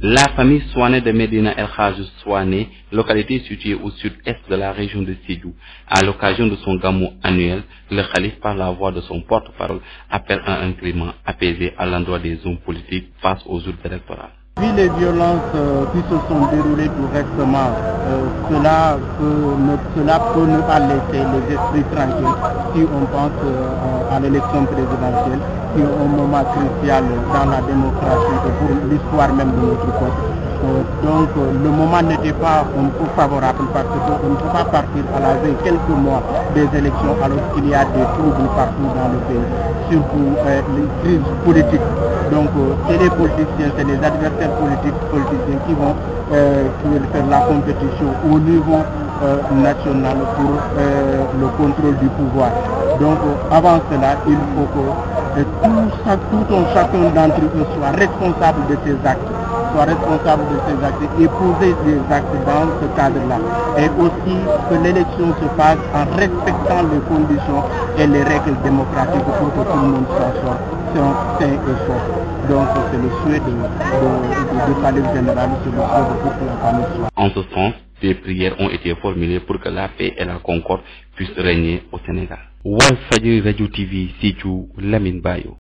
La famille Souané de Medina El Hadj Souané, localité située au sud-est de la région de Sédhiou, à l'occasion de son gamou annuel, le khalife, par la voix de son porte-parole, appelle à un climat apaisé à l'endroit des hommes politiques face aux urnes électorales. Vu les violences qui se sont déroulées tout récemment, cela peut ne pas laisser les esprits tranquilles si on pense à l'élection présidentielle, qui est un moment crucial dans la démocratie et pour l'histoire même de notre peuple. Donc le moment n'était pas un peu favorable parce qu'on ne peut pas partir à la veille quelques mois des élections alors qu'il y a des troubles partout dans le pays, surtout les crises politiques. Donc c'est les politiciens, c'est les adversaires politiciens qui vont faire la compétition au niveau national pour le contrôle du pouvoir. Donc avant cela, il faut que chacun d'entre eux soit responsable de ses actes. Et poser des actes dans ce cadre-là. Et aussi que l'élection se fasse en respectant les conditions et les règles démocratiques pour que tout le monde s'en sorte sain et sauf. Donc c'est le souhait du khalife général, c'est le souhait de toute la famille. En ce sens, des prières ont été formulées pour que la paix et la concorde puissent régner au Sénégal. Walfadjri Radio TV, Sédhiou, Lamine Bayo.